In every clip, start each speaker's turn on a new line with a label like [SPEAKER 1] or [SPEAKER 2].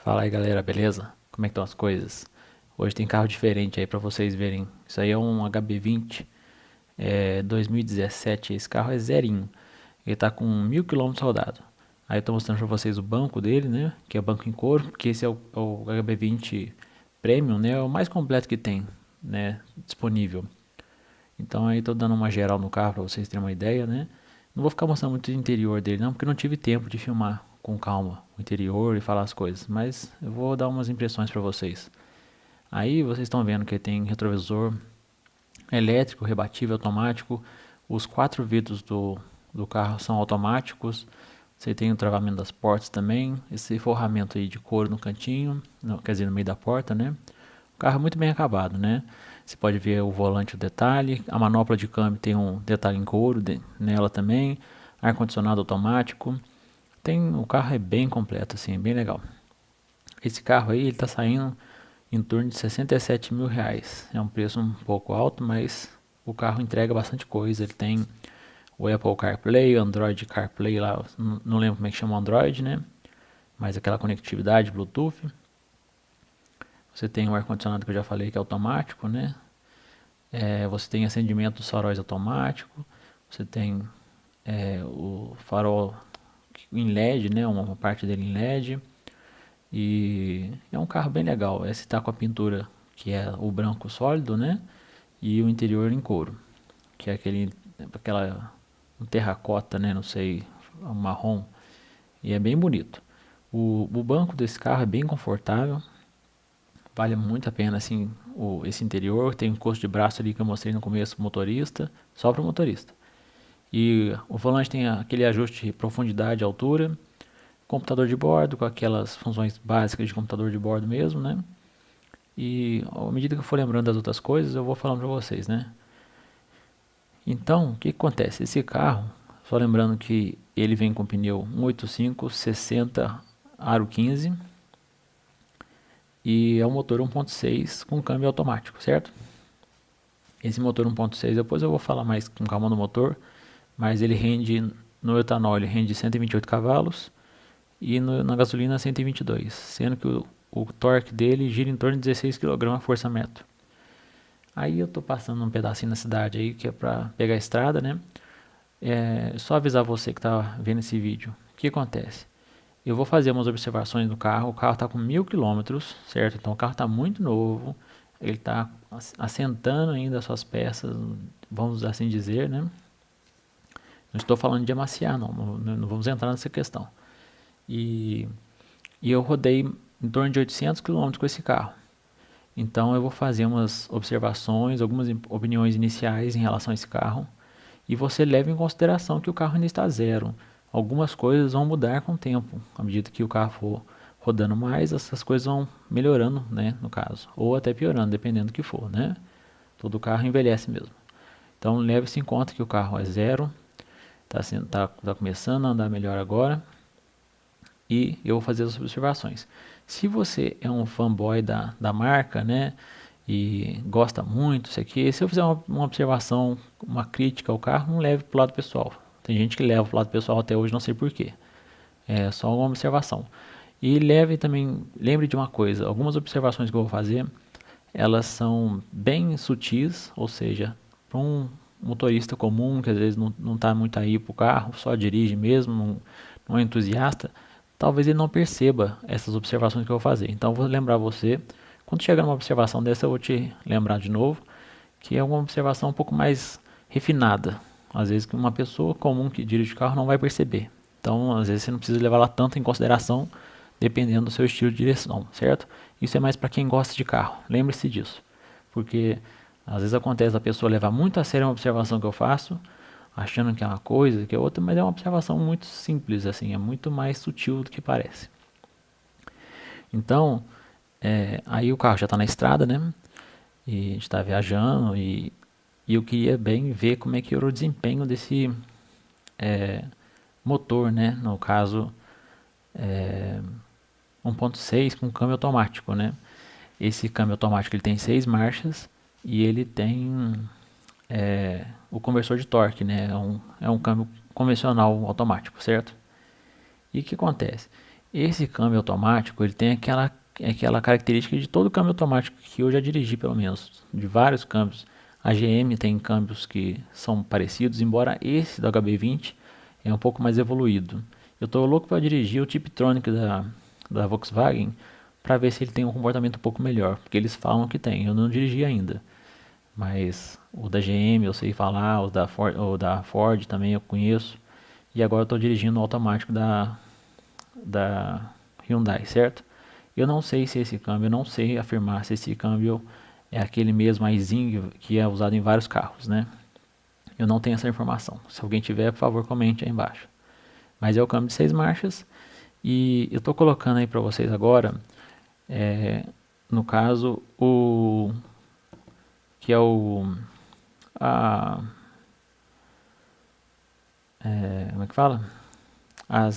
[SPEAKER 1] Fala aí galera, beleza? Como é que estão as coisas? Hoje tem carro diferente aí pra vocês verem. Isso aí é um HB20 2017. Esse carro é zerinho. Ele tá com 1000 km rodado. Aí eu tô mostrando pra vocês o banco dele, né? Que é o banco em couro, porque esse é o HB20 Premium, né? É o mais completo que tem, né? Disponível. Então aí tô dando uma geral no carro pra vocês terem uma ideia, né? Não vou ficar mostrando muito o interior dele não, porque eu não tive tempo de filmar com calma o interior e falar as coisas, mas eu vou dar umas impressões pra vocês. Aí vocês estão vendo que tem retrovisor elétrico, rebatível, automático. Os quatro vidros do carro são automáticos. Você tem o travamento das portas também. Esse forramento aí de couro no cantinho, quer dizer, no meio da porta, né? O carro é muito bem acabado, né? Você pode ver o volante, o detalhe. A manopla de câmbio tem um detalhe em couro nela também. Ar-condicionado automático. O carro é bem completo, assim, bem legal. Esse carro aí, ele tá saindo em torno de 67 mil reais. É um preço um pouco alto, mas o carro entrega bastante coisa. Ele tem o Apple CarPlay, o Android CarPlay lá, não lembro como é que chama o Android, né? Mas aquela conectividade Bluetooth. Você tem o ar-condicionado que eu já falei que é automático, né? Você tem acendimento dos faróis automático. Você tem o farol em LED, né? Uma parte dele em LED. E é um carro bem legal. Esse tá com a pintura que é o branco sólido, né? E o interior em couro, que é aquela um terracota, né? Não sei, um marrom. E é bem bonito. O banco desse carro é bem confortável. Vale muito a pena, assim, esse interior. Tem um encosto de braço ali que eu mostrei no começo pro motorista, só para o motorista. E o volante tem aquele ajuste de profundidade e altura. Computador de bordo, com aquelas funções básicas de computador de bordo mesmo, né? E à medida que eu for lembrando das outras coisas, eu vou falando para vocês, né? Então, o que acontece? Esse carro, só lembrando que ele vem com pneu 185 60 aro 15 e é um motor 1.6 com câmbio automático, certo? Esse motor 1.6, depois eu vou falar mais com calma do motor, mas ele rende no etanol, ele rende 128 cavalos e na gasolina 122, sendo que o torque dele gira em torno de 16 kg/força-metro. Aí eu tô passando um pedacinho na cidade aí que é pra pegar a estrada, né? Só avisar você que tá vendo esse vídeo. O que acontece? Eu vou fazer umas observações do carro. O carro tá com 1000 km, certo? Então o carro tá muito novo. Ele tá assentando ainda as suas peças, vamos assim dizer, né? Não estou falando de amaciar, não vamos entrar nessa questão. E, e eu rodei em torno de 800 km com esse carro. Então eu vou fazer umas observações, algumas opiniões iniciais em relação a esse carro. E você leva em consideração que o carro ainda está zero. Algumas coisas vão mudar com o tempo. À medida que o carro for rodando mais, essas coisas vão melhorando, né, no caso. Ou até piorando, dependendo do que for, né? Todo carro envelhece mesmo. Então leve-se em conta que o carro é zero, tá começando a andar melhor agora. E eu vou fazer as observações. Se você é um fanboy da marca, né, e gosta muito isso aqui, se eu fizer uma observação, uma crítica ao carro, não leve para o lado pessoal. Tem gente que leva para o lado pessoal até hoje, não sei porquê. É só uma observação. E leve também, lembre de uma coisa, algumas observações que eu vou fazer, elas são bem sutis, ou seja, para um motorista comum que às vezes não está muito aí para o carro, só dirige mesmo, não é entusiasta, talvez ele não perceba essas observações que eu vou fazer. Então eu vou lembrar você, quando chegar numa observação dessa eu vou te lembrar de novo, que é uma observação um pouco mais refinada. Às vezes que uma pessoa comum que dirige o carro não vai perceber. Então às vezes você não precisa levar ela tanto em consideração, dependendo do seu estilo de direção, certo? Isso é mais para quem gosta de carro, lembre-se disso. Porque às vezes acontece a pessoa levar muito a sério uma observação que eu faço, achando que é uma coisa, que é outra, mas é uma observação muito simples, assim, é muito mais sutil do que parece. Então, aí o carro já está na estrada, né? E a gente está viajando e eu queria bem ver como é que era o desempenho desse motor, né? No caso, 1.6 com câmbio automático, né? Esse câmbio automático ele tem 6 marchas e ele tem o conversor de torque, né? É um câmbio convencional automático, certo? E o que acontece? Esse câmbio automático, ele tem aquela característica de todo câmbio automático que eu já dirigi, pelo menos, de vários câmbios. A GM tem câmbios que são parecidos, embora esse do HB20 é um pouco mais evoluído. Eu estou louco para dirigir o Tiptronic da Volkswagen para ver se ele tem um comportamento um pouco melhor, porque eles falam que tem, eu não dirigi ainda. Mas o da GM eu sei falar, o da Ford também eu conheço. E agora eu estou dirigindo o automático da Hyundai, certo? Eu não sei se esse câmbio, eu não sei afirmar se esse câmbio é aquele mesmo iZing que é usado em vários carros, né? Eu não tenho essa informação. Se alguém tiver, por favor, comente aí embaixo. Mas é o câmbio de 6 marchas e eu estou colocando aí para vocês agora, no caso, o que é como é que fala?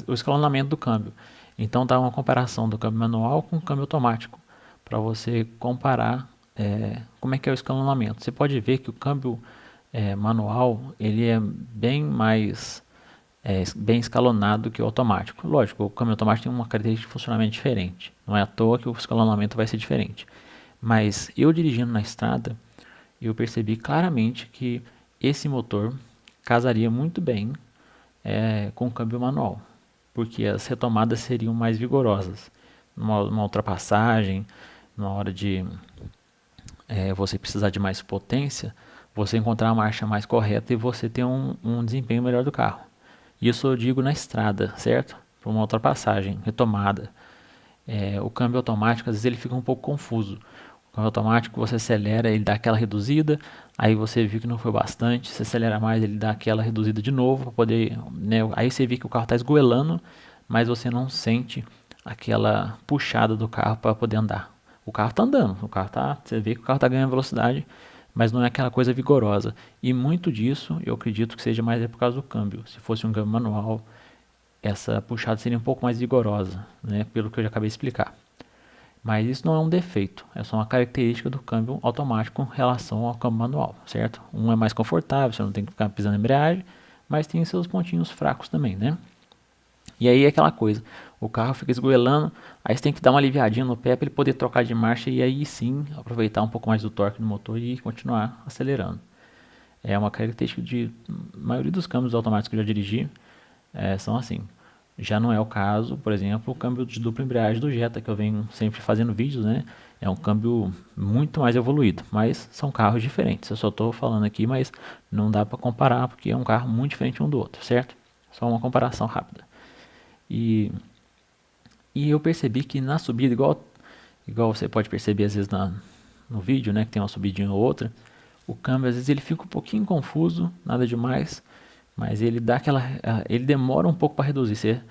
[SPEAKER 1] O escalonamento do câmbio. Então dá uma comparação do câmbio manual com o câmbio automático, para você comparar como é que é o escalonamento. Você pode ver que o câmbio manual ele é bem mais bem escalonado que o automático. Lógico, o câmbio automático tem uma característica de funcionamento diferente. Não é à toa que o escalonamento vai ser diferente. Mas eu dirigindo na estrada, eu percebi claramente que esse motor casaria muito bem com o câmbio manual, porque as retomadas seriam mais vigorosas. Numa ultrapassagem, na hora de você precisar de mais potência, você encontrar a marcha mais correta e você ter um desempenho melhor do carro. Isso eu digo na estrada, certo? Para uma ultrapassagem, retomada. O câmbio automático, às vezes ele fica um pouco confuso. O câmbio automático, você acelera, ele dá aquela reduzida, aí você viu que não foi bastante, você acelera mais, ele dá aquela reduzida de novo, para poder, né, aí você vê que o carro está esgoelando, mas você não sente aquela puxada do carro para poder andar. O carro está andando, você vê que o carro está ganhando velocidade, mas não é aquela coisa vigorosa. E muito disso, eu acredito que seja mais por causa do câmbio. Se fosse um câmbio manual, essa puxada seria um pouco mais vigorosa, né, pelo que eu já acabei de explicar. Mas isso não é um defeito, é só uma característica do câmbio automático em relação ao câmbio manual, certo? Um é mais confortável, você não tem que ficar pisando na embreagem, mas tem seus pontinhos fracos também, né? E aí é aquela coisa, o carro fica esgoelando, aí você tem que dar uma aliviadinha no pé para ele poder trocar de marcha e aí sim aproveitar um pouco mais do torque do motor e continuar acelerando. É uma característica de maioria dos câmbios automáticos que eu já dirigi, são assim. Já não é o caso, por exemplo, o câmbio de dupla embreagem do Jetta, que eu venho sempre fazendo vídeos, né? É um câmbio muito mais evoluído, mas são carros diferentes. Eu só estou falando aqui, mas não dá para comparar, porque é um carro muito diferente um do outro, certo? Só uma comparação rápida. E eu percebi que na subida, igual você pode perceber às vezes no vídeo, né? Que tem uma subidinha ou outra, o câmbio às vezes ele fica um pouquinho confuso, nada demais, mas ele dá ele demora um pouco para reduzir.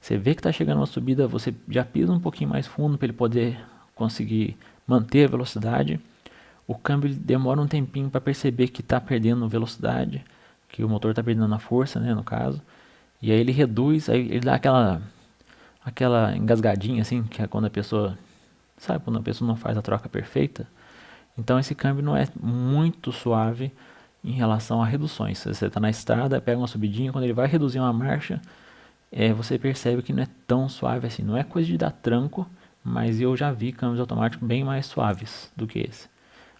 [SPEAKER 1] Você vê que está chegando uma subida, você já pisa um pouquinho mais fundo para ele poder conseguir manter a velocidade. O câmbio ele demora um tempinho para perceber que está perdendo velocidade, que o motor está perdendo a força, né, no caso. E aí ele reduz, aí ele dá aquela engasgadinha assim, que é quando a pessoa, sabe, quando a pessoa não faz a troca perfeita. Então esse câmbio não é muito suave em relação a reduções. Se você está na estrada, pega uma subidinha, quando ele vai reduzir uma marcha, você percebe que não é tão suave assim. Não é coisa de dar tranco, mas eu já vi câmbios automáticos bem mais suaves do que esse.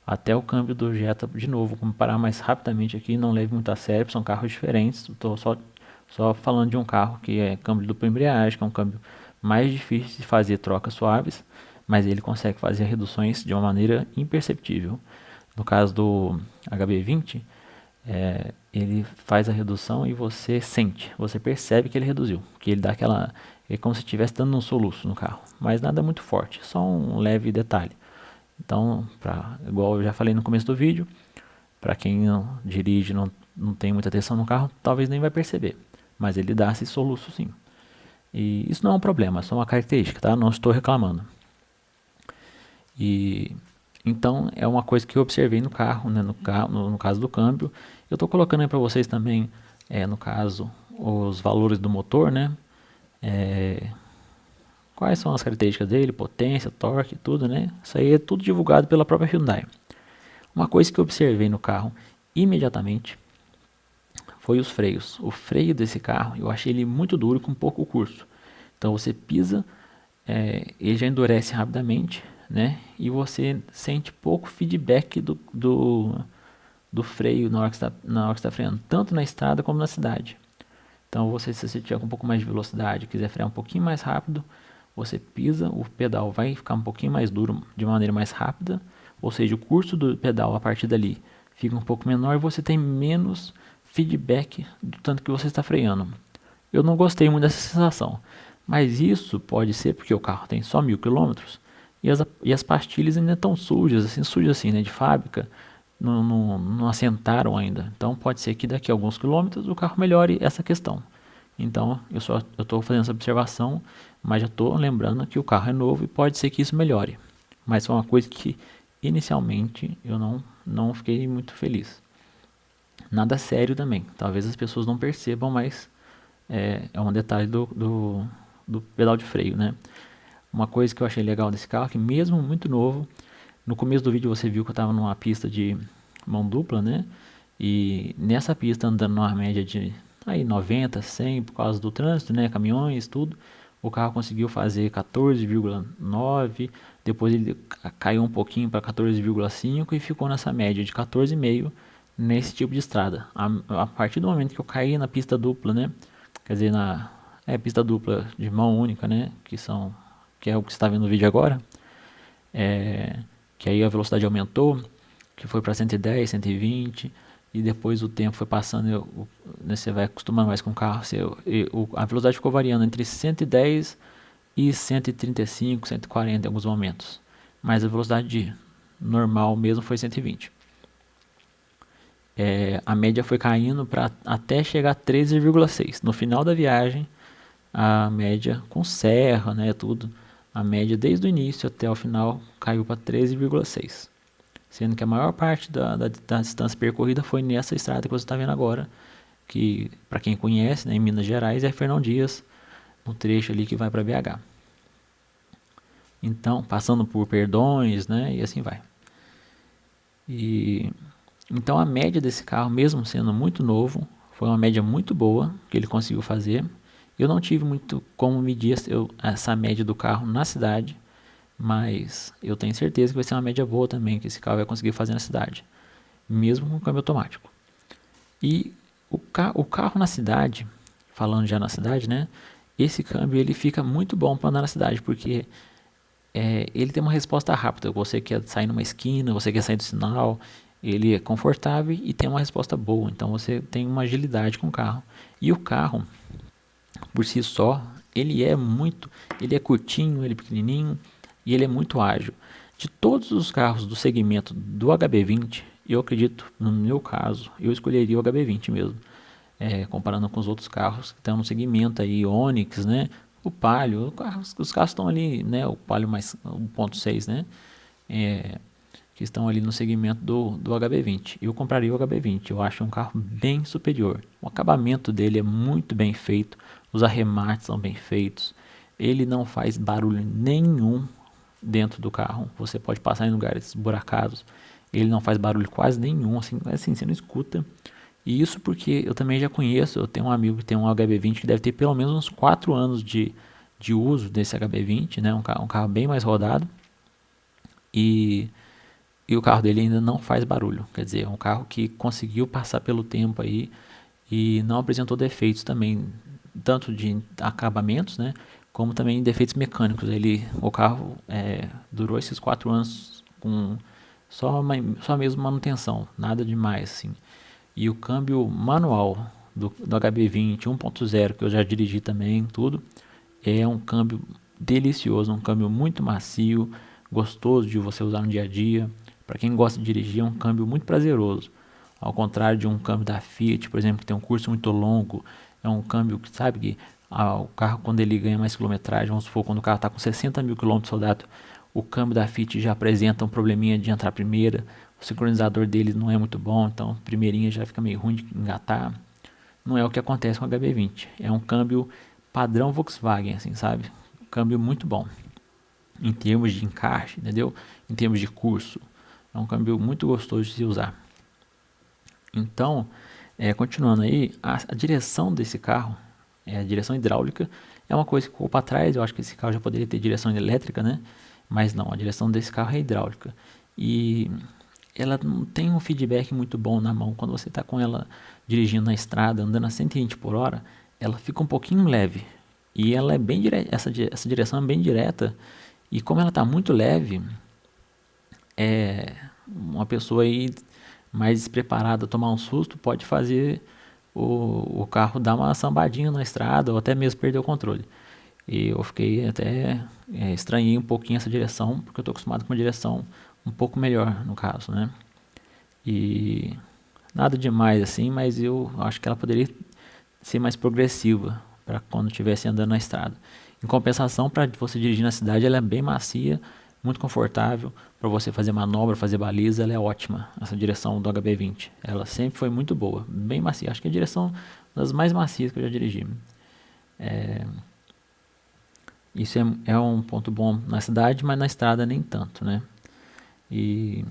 [SPEAKER 1] Até o câmbio do Jetta, de novo, comparar mais rapidamente aqui, não leve muito a sério, são carros diferentes. Estou só falando de um carro que é câmbio de dupla embreagem, que é um câmbio mais difícil de fazer trocas suaves, mas ele consegue fazer reduções de uma maneira imperceptível. No caso do HB20, ele faz a redução e você sente, você percebe que ele reduziu, que ele dá é como se estivesse dando um soluço no carro, mas nada muito forte, só um leve detalhe. Então, igual eu já falei no começo do vídeo, para quem não dirige, não tem muita atenção no carro, talvez nem vai perceber, mas ele dá esse soluço sim. E isso não é um problema, é só uma característica, tá? Não estou reclamando. E então é uma coisa que eu observei no carro, né, no caso do câmbio. Eu estou colocando aí para vocês também, no caso, os valores do motor, né? Quais são as características dele, potência, torque, tudo, né? Isso aí é tudo divulgado pela própria Hyundai. Uma coisa que eu observei no carro imediatamente foi os freios. O freio desse carro, eu achei ele muito duro com pouco curso. Então você pisa, ele já endurece rapidamente, né? E você sente pouco feedback do freio na hora que está freando, tanto na estrada como na cidade. Então se você tiver com um pouco mais de velocidade, quiser frear um pouquinho mais rápido, você pisa, o pedal vai ficar um pouquinho mais duro de maneira mais rápida, ou seja, o curso do pedal a partir dali fica um pouco menor e você tem menos feedback do tanto que você está freando. Eu não gostei muito dessa sensação, mas isso pode ser porque o carro tem só 1000 km e as pastilhas ainda estão sujas assim, né, de fábrica, não assentaram ainda. Então pode ser que daqui a alguns quilômetros o carro melhore essa questão. Então eu estou fazendo essa observação, mas já estou lembrando que o carro é novo e pode ser que isso melhore. Mas foi uma coisa que inicialmente eu não fiquei muito feliz. Nada sério também. Talvez as pessoas não percebam, mas é um detalhe do pedal de freio, né? Uma coisa que eu achei legal desse carro é que mesmo muito novo, no começo do vídeo você viu que eu estava numa pista de mão dupla, né? E nessa pista andando numa média de 90, 100 por causa do trânsito, né? Caminhões, tudo. O carro conseguiu fazer 14,9, depois ele caiu um pouquinho para 14,5 e ficou nessa média de 14,5 nesse tipo de estrada. A partir do momento que eu caí na pista dupla, né? Quer dizer, pista dupla de mão única, né? Que é o que você está vendo no vídeo agora. Que aí a velocidade aumentou, que foi para 110, 120, e depois o tempo foi passando, você vai acostumando mais com o carro, a velocidade ficou variando entre 110 e 135, 140 em alguns momentos, mas a velocidade normal mesmo foi 120. A média foi caindo para até chegar a 13,6. No final da viagem, a média com serra, né, tudo, a média desde o início até o final caiu para 13,6. Sendo que a maior parte da distância percorrida foi nessa estrada que você está vendo agora, que para quem conhece, né, em Minas Gerais, é Fernão Dias, no trecho ali que vai para BH. Então, passando por Perdões, né, e assim vai. Então a média desse carro, mesmo sendo muito novo, foi uma média muito boa que ele conseguiu fazer. Eu não tive muito como medir essa média do carro na cidade, mas eu tenho certeza que vai ser uma média boa também, que esse carro vai conseguir fazer na cidade, mesmo com câmbio automático. E o carro na cidade, falando já na cidade, né? Esse câmbio ele fica muito bom para andar na cidade, porque ele tem uma resposta rápida. Você quer sair numa esquina, você quer sair do sinal, ele é confortável e tem uma resposta boa. Então você tem uma agilidade com o carro. E o carro, por si só, ele é curtinho, ele é pequenininho e ele é muito ágil. De todos os carros do segmento do HB20, eu acredito, no meu caso, eu escolheria o HB20 mesmo. Comparando com os outros carros que estão no segmento aí, Onix, né? O Palio, os carros estão ali, né? O Palio mais 1.6, né? Que estão ali no segmento do HB20. Eu compraria o HB20, eu acho um carro bem superior. O acabamento dele é muito bem feito, os arremates são bem feitos, ele não faz barulho nenhum dentro do carro. Você pode passar em lugares buracados, ele não faz barulho quase nenhum, assim você não escuta. E isso porque eu também já conheço, eu tenho um amigo que tem um HB20 que deve ter pelo menos uns 4 anos de uso desse HB20, né? Um carro bem mais rodado. E o carro dele ainda não faz barulho, quer dizer, é um carro que conseguiu passar pelo tempo aí e não apresentou defeitos também, tanto de acabamentos, né, como também defeitos mecânicos. O carro durou esses 4 anos com só mesmo manutenção, nada demais assim. E o câmbio manual do HB20 1.0, que eu já dirigi também, tudo, é um câmbio delicioso, um câmbio muito macio, gostoso de você usar no dia a dia. Para quem gosta de dirigir, é um câmbio muito prazeroso. Ao contrário de um câmbio da Fiat, por exemplo, que tem um curso muito longo, é um câmbio que sabe que o carro, quando ele ganha mais quilometragem, vamos supor, quando o carro está com 60 mil quilômetros rodado, o câmbio da Fiat já apresenta um probleminha de entrar primeira, o sincronizador dele não é muito bom, então primeirinha já fica meio ruim de engatar. Não é o que acontece com o HB20, é um câmbio padrão Volkswagen, assim, sabe? Um câmbio muito bom em termos de encaixe, entendeu? Em termos de curso. É um câmbio muito gostoso de se usar. Então, continuando aí, a direção desse carro, a direção hidráulica, É uma coisa que ficou para trás, eu acho que esse carro já poderia ter direção elétrica, né? Mas não, a direção desse carro é hidráulica. E ela não tem um feedback muito bom na mão. Quando você está com ela dirigindo na estrada, andando a 120 por hora, ela fica um pouquinho leve. E ela é bem direta, essa direção é bem direta. E como ela está muito leve, uma pessoa aí mais despreparada tomar um susto pode fazer o carro dar uma sambadinha na estrada ou até mesmo perder o controle. E eu fiquei até estranhei um pouquinho essa direção, porque eu estou acostumado com uma direção um pouco melhor no caso, né? E nada demais assim, mas eu acho que ela poderia ser mais progressiva para quando estivesse andando na estrada. Em compensação, para você dirigir na cidade, ela é bem macia, muito confortável. Para você fazer manobra, fazer baliza, ela é ótima. Essa direção do HB20, ela sempre foi muito boa, bem macia. Acho que é a direção das mais macias que eu já dirigi. Isso é um ponto bom na cidade, mas na estrada nem tanto, né? E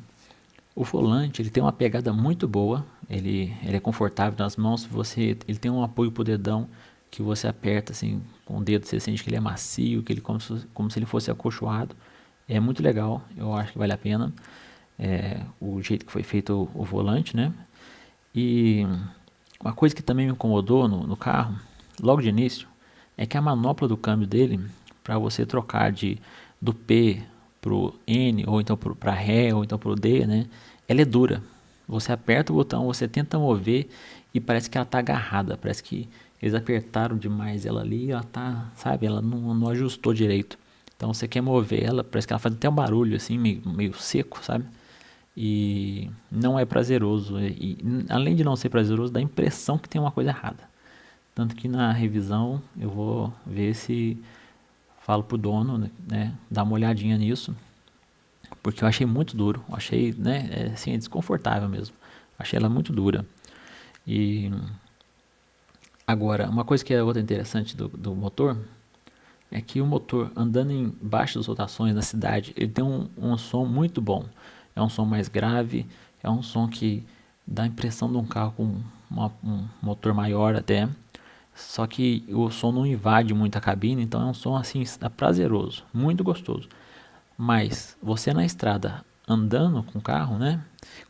[SPEAKER 1] o volante, ele tem uma pegada muito boa, ele é confortável nas mãos, ele tem um apoio pro dedão que você aperta assim com o dedo, você sente que ele é macio, que ele como se ele fosse acolchoado. É muito legal, eu acho que vale a pena o jeito que foi feito o volante, né? E uma coisa que também me incomodou no carro, logo de início, é que a manopla do câmbio dele, para você trocar do P pro N, ou então para Ré, ou então pro D, né? Ela é dura. Você aperta o botão, você tenta mover e parece que ela tá agarrada. Parece que eles apertaram demais ela ali, ela tá, sabe? Ela não ajustou direito. Então você quer mover ela, parece que ela faz até um barulho assim, meio seco, sabe? E não é prazeroso. E além de não ser prazeroso, dá a impressão que tem uma coisa errada. Tanto que na revisão eu vou ver se falo pro dono, né, dar uma olhadinha nisso, porque eu achei muito duro, eu achei, né, assim, é desconfortável mesmo. Achei ela muito dura. E agora, uma coisa que é outra interessante do motor é que o motor andando em baixas rotações na cidade, ele tem um som muito bom. É um som mais grave, é um som que dá a impressão de um carro com um motor maior até. Só que o som não invade muito a cabine, então é um som assim prazeroso, muito gostoso. Mas você na estrada andando com o carro, né?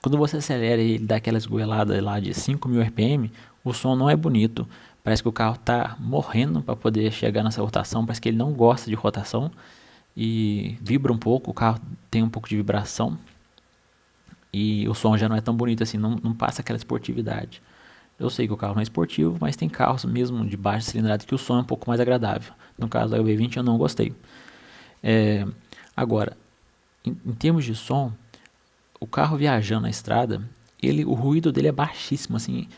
[SPEAKER 1] Quando você acelera e ele dá aquela esgoelada lá de 5.000 RPM, o som não é bonito. Parece que o carro está morrendo para poder chegar nessa rotação. Parece que ele não gosta de rotação e vibra um pouco. O carro tem um pouco de vibração e o som já não é tão bonito assim, não passa aquela esportividade. Eu sei que o carro não é esportivo, mas tem carros mesmo de baixa cilindrada que o som é um pouco mais agradável. No caso do HB20 eu não gostei. Agora, em termos de som, o carro viajando na estrada, o ruído dele é baixíssimo, assim,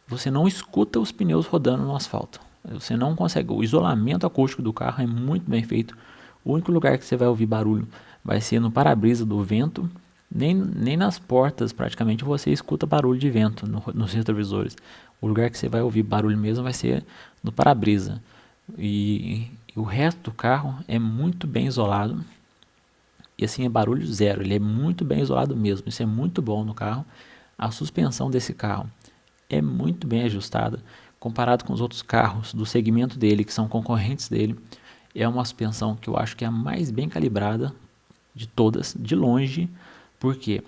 [SPEAKER 1] você não escuta os pneus rodando no asfalto. Você não consegue, o isolamento acústico do carro é muito bem feito. O único lugar que você vai ouvir barulho vai ser no para-brisa do vento. Nem nas portas praticamente você escuta barulho de vento nos retrovisores. O lugar que você vai ouvir barulho mesmo vai ser no para-brisa. E o resto do carro é muito bem isolado. E assim é barulho zero, ele é muito bem isolado mesmo. Isso é muito bom no carro. A suspensão desse carro é muito bem ajustada. Comparado com os outros carros do segmento dele, que são concorrentes dele, é uma suspensão que eu acho que é a mais bem calibrada de todas, de longe. Porque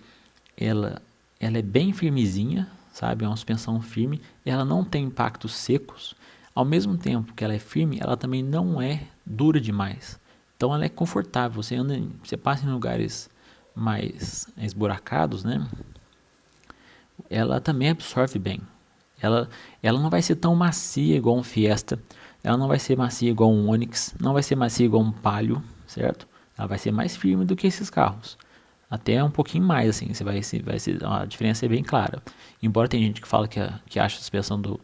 [SPEAKER 1] ela é bem firmezinha, sabe? É uma suspensão firme. Ela não tem impactos secos. Ao mesmo tempo que ela é firme, ela também não é dura demais. Então ela é confortável. Você passa em lugares mais esburacados, né? Ela também absorve bem. Ela não vai ser tão macia igual um Fiesta. Ela não vai ser macia igual um Onix. Não vai ser macia igual um Palio, certo? Ela vai ser mais firme do que esses carros. Até um pouquinho mais, assim, a diferença é bem clara. Embora tem gente que fala que acha a suspensão do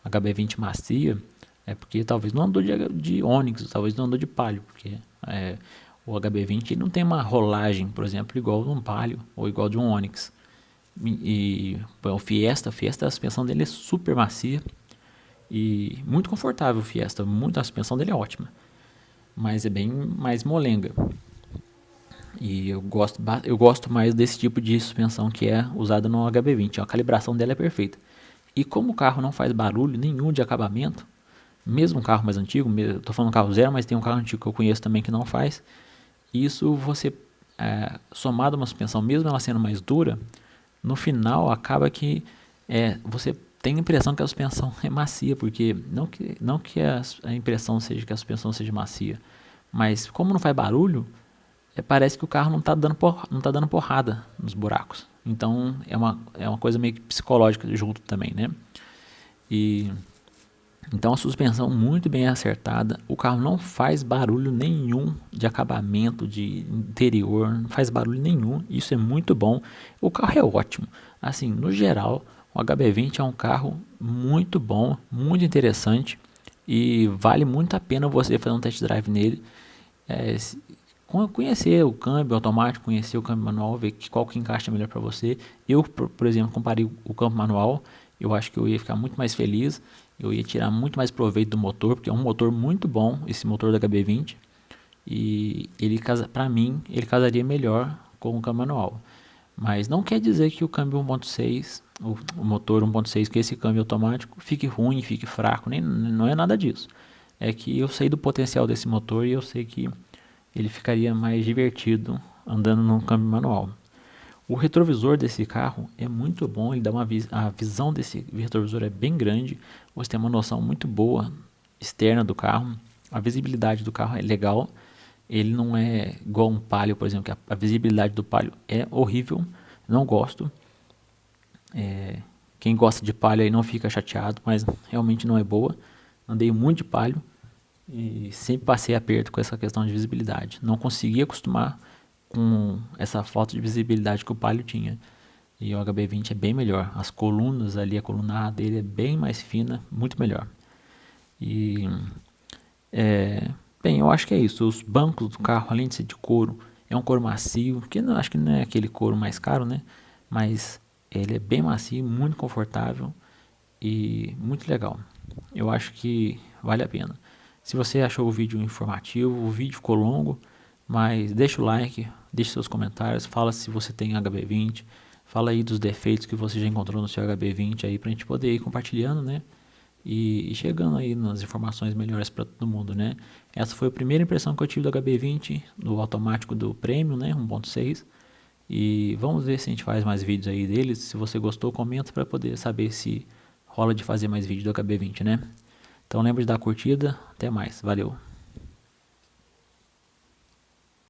[SPEAKER 1] HB20 macia, é porque talvez não andou de Onix, talvez não andou de Palio, porque o HB20 não tem uma rolagem, por exemplo, igual de um Palio ou igual de um Onix. E o Fiesta, a suspensão dele é super macia e muito confortável. O Fiesta, a suspensão dele é ótima, mas é bem mais molenga. E eu gosto mais desse tipo de suspensão que é usada no HB20. A calibração dela é perfeita. E como o carro não faz barulho nenhum de acabamento, mesmo um carro mais antigo, estou falando um carro zero, mas tem um carro antigo que eu conheço também que não faz. Isso você, somado a uma suspensão, mesmo ela sendo mais dura, no final acaba que você tem a impressão que a suspensão é macia, porque não que a impressão seja que a suspensão seja macia, mas como não faz barulho, parece que o carro não está dando porrada nos buracos. Então é uma coisa meio que psicológica junto também, né? E então a suspensão muito bem acertada, o carro não faz barulho nenhum de acabamento, de interior, não faz barulho nenhum, isso é muito bom. O carro é ótimo, assim, no geral, o HB20 é um carro muito bom, muito interessante e vale muito a pena você fazer um test drive nele. Conhecer o câmbio automático, conhecer o câmbio manual, ver qual que encaixa melhor para você. Eu, por exemplo, comparei o câmbio manual, eu acho que eu ia ficar muito mais feliz, eu ia tirar muito mais proveito do motor, porque é um motor muito bom, esse motor da HB20, e ele, para mim, ele casaria melhor com o câmbio manual. Mas não quer dizer que o câmbio 1.6, o motor 1.6, que esse câmbio automático fique ruim, fique fraco, não é nada disso. É que eu sei do potencial desse motor e eu sei que ele ficaria mais divertido andando no câmbio manual. O retrovisor desse carro é muito bom, ele dá a visão desse retrovisor é bem grande, você tem uma noção muito boa externa do carro, a visibilidade do carro é legal, ele não é igual um Palio, por exemplo, que a visibilidade do Palio é horrível, não gosto. Quem gosta de Palio aí não fica chateado, mas realmente não é boa. Andei muito de Palio e sempre passei aperto com essa questão de visibilidade. Não consegui acostumar com essa falta de visibilidade que o Palio tinha. E o HB20 é bem melhor. As colunas ali, a coluna A dele é bem mais fina, muito melhor. E bem, eu acho que é isso. Os bancos do carro, além de ser de couro, é um couro macio, que não, acho que não é aquele couro mais caro, né? Mas ele é bem macio, muito confortável e muito legal. Eu acho que vale a pena. Se você achou o vídeo informativo, o vídeo ficou longo, mas deixa o like, deixa seus comentários, fala se você tem HB20, fala aí dos defeitos que você já encontrou no seu HB20 aí pra gente poder ir compartilhando, né? E chegando aí nas informações melhores para todo mundo, né? Essa foi a primeira impressão que eu tive do HB20, do automático do Premium, né? 1.6. E vamos ver se a gente faz mais vídeos aí deles. Se você gostou, comenta para poder saber se rola de fazer mais vídeo do HB20, né? Então lembra de dar curtida. Até mais. Valeu.